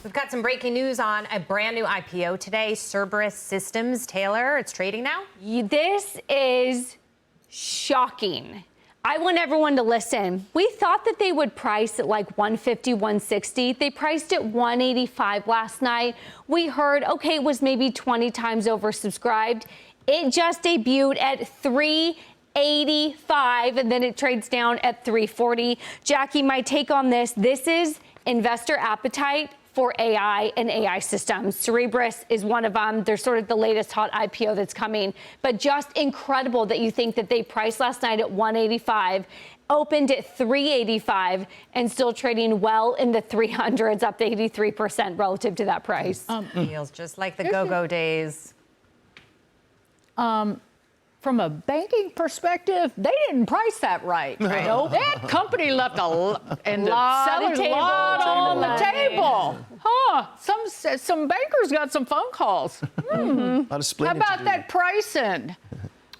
We've got some breaking news on a brand new IPO today, Cerebras Systems. Taylor, it's trading now? This is shocking. I want everyone to listen. We thought that they would price at like 150, 160. They priced at 185 last night. We heard, okay, it was maybe 20 times oversubscribed. It just debuted at 385, and then it trades down at 340. Jackie, my take on this is investor appetite for AI and AI systems. Cerebras is one of them. They're sort of the latest hot IPO that's coming, but just incredible that you think that they priced last night at 185, opened at 385, and still trading well in the 300s, up to 83% relative to that price. Feels just like the go-go days. From a banking perspective, they didn't price that right. No, that company left a lot on the table. Huh? Some bankers got some phone calls. How about that pricing?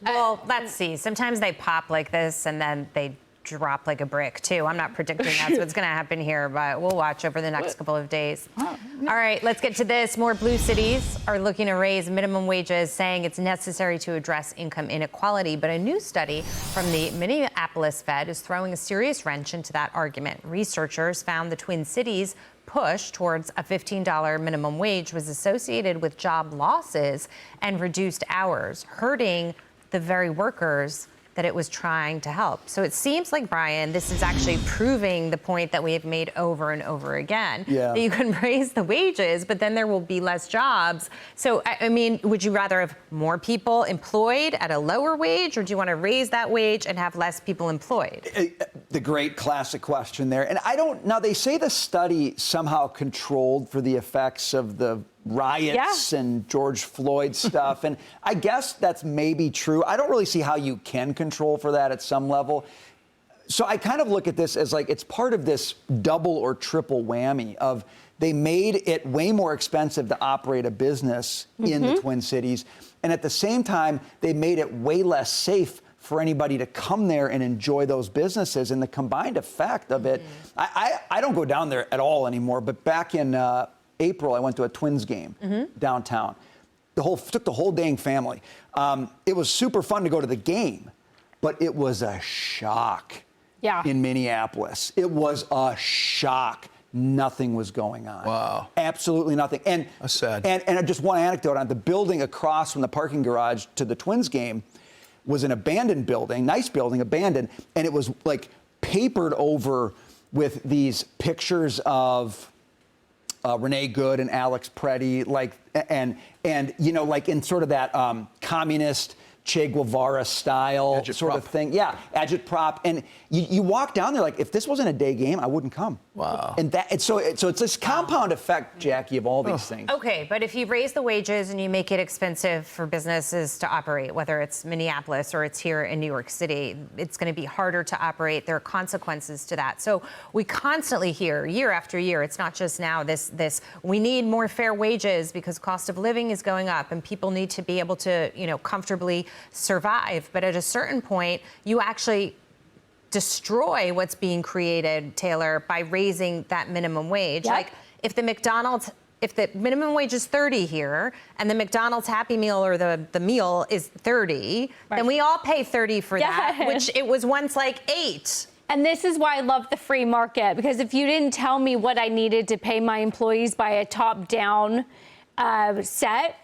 Well, let's see. Sometimes they pop like this and then they drop like a brick too. I'm not predicting that's what's going to happen here, but we'll watch over the next couple of days. All right, let's get to this. More blue cities are looking to raise minimum wages, saying it's necessary to address income inequality. But a new study from the Minneapolis Fed is throwing a serious wrench into that argument. Researchers found the Twin Cities push towards a $15 minimum wage was associated with job losses and reduced hours, hurting the very workers that it was trying to help. So it seems like, Brian, this is actually proving the point that we have made over and over again, that you can raise the wages, but then there will be less jobs. So, I mean, would you rather have more people employed at a lower wage, or do you want to raise that wage and have less people employed? The great classic question there. And now they say the study somehow controlled for the effects of the riots and George Floyd stuff. And I guess that's maybe true. I don't really see how you can control for that at some level. So I kind of look at this as like it's part of this double or triple whammy of they made it way more expensive to operate a business in the Twin Cities. And at the same time, they made it way less safe for anybody to come there and enjoy those businesses. And the combined effect of it, I don't go down there at all anymore, but back in April, I went to a Twins game downtown. Took the whole dang family. It was super fun to go to the game, but it was a shock in Minneapolis. It was a shock. Nothing was going on. Wow. Absolutely nothing. And that's sad. And just one anecdote on the building across from the parking garage to the Twins game was an abandoned building, nice building, abandoned, and it was like papered over with these pictures of Renee Good and Alex Preddy, like, and you know, like in sort of that communist Che Guevara style sort of thing. Yeah, agitprop. And you walk down there like, if this wasn't a day game, I wouldn't come. Wow. And so it's this compound effect, Jackie, of all these things. Okay, but if you raise the wages and you make it expensive for businesses to operate, whether it's Minneapolis or it's here in New York City, it's going to be harder to operate. There are consequences to that. So we constantly hear, year after year, it's not just now, this we need more fair wages because cost of living is going up and people need to be able to, you know, comfortably survive. But at a certain point, you actually destroy what's being created, Taylor, by raising that minimum wage. Like if the minimum wage is 30 here and the McDonald's Happy Meal or the meal is 30, then we all pay 30 for that, which it was once like 8. And this is why I love the free market, because if you didn't tell me what I needed to pay my employees by a top-down set,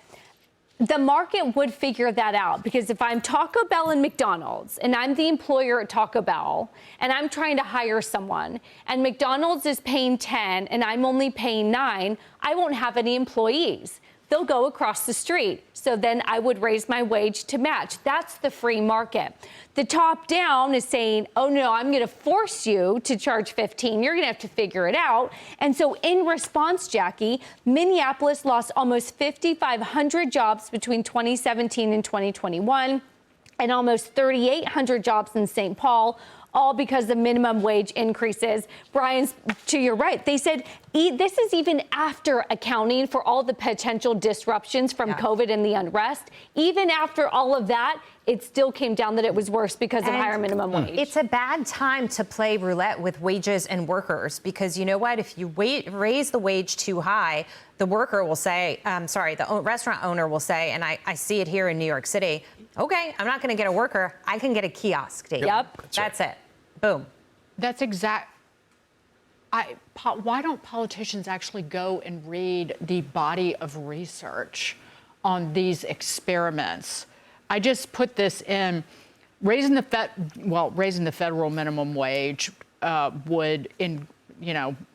the market would figure that out. Because if I'm Taco Bell and McDonald's and I'm the employer at Taco Bell and I'm trying to hire someone and McDonald's is paying 10 and I'm only paying 9, I won't have any employees. They'll go across the street. So then I would raise my wage to match. That's the free market. The top down is saying, oh no, I'm gonna force you to charge 15. You're gonna have to figure it out. And so in response, Jackie, Minneapolis lost almost 5,500 jobs between 2017 and 2021, and almost 3,800 jobs in St. Paul, all because of minimum wage increases. Brian, to your right, they said This is even after accounting for all the potential disruptions from COVID and the unrest. Even after all of that, it still came down that it was worse because of higher minimum wage. It's a bad time to play roulette with wages and workers because you know what? If you raise the wage too high, the worker will say, the restaurant owner will say, and I see it here in New York City, okay, I'm not going to get a worker. I can get a kiosk. Dave. Yep. That's it. Boom. That's exact. Why don't politicians actually go and read the body of research on these experiments? I just put this in. Raising the federal minimum wage would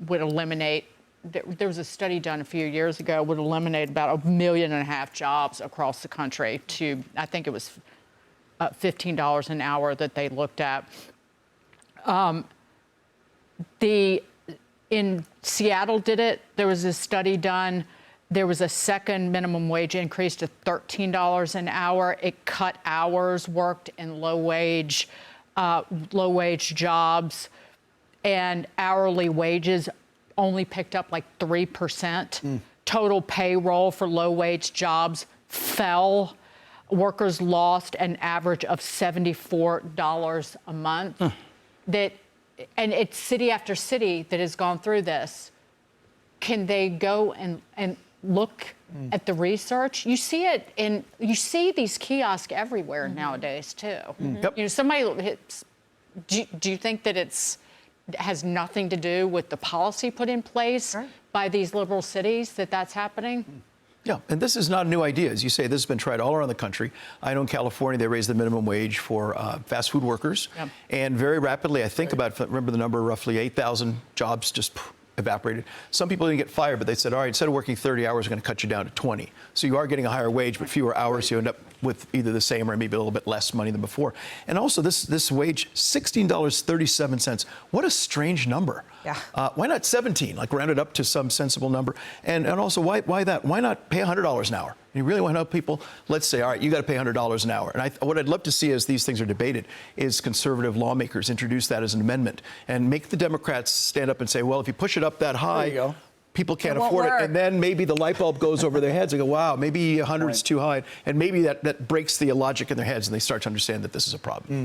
eliminate. There was a study done a few years ago, would eliminate about 1.5 million jobs across the country to, I think it was $15 an hour that they looked at. In Seattle did it. There was a study done. There was a second minimum wage increase to $13 an hour. It cut hours worked in low wage jobs, and hourly wages only picked up like 3%. Total payroll for low wage jobs fell. Workers lost an average of $74 a month. And it's city after city that has gone through this. Can they go and look at the research? You see it you see these kiosks everywhere nowadays too. Yep. You know, somebody do you think that has nothing to do with the policy put in place by these liberal cities that's happening? Yeah, and this is not a new idea. As you say, this has been tried all around the country. I know in California, they raised the minimum wage for fast food workers. Yep. And very rapidly, I think remember the number, roughly 8,000 jobs just evaporated. Some people didn't get fired, but they said, all right, instead of working 30 hours, we're going to cut you down to 20. So you are getting a higher wage, but fewer hours. So you end up with either the same or maybe a little bit less money than before. And also this wage, $16.37. What a strange number. Yeah. Why not 17? Like round it up to some sensible number. And also why that? Why not pay $100 an hour? You really want to help people? Let's say, all right, you got to pay $100 an hour. And what I'd love to see as these things are debated is conservative lawmakers introduce that as an amendment and make the Democrats stand up and say, well, if you push it up that high, people can't afford it. And then maybe the light bulb goes over their heads and go, wow, maybe 100 is too high. And maybe that breaks the logic in their heads and they start to understand that this is a problem.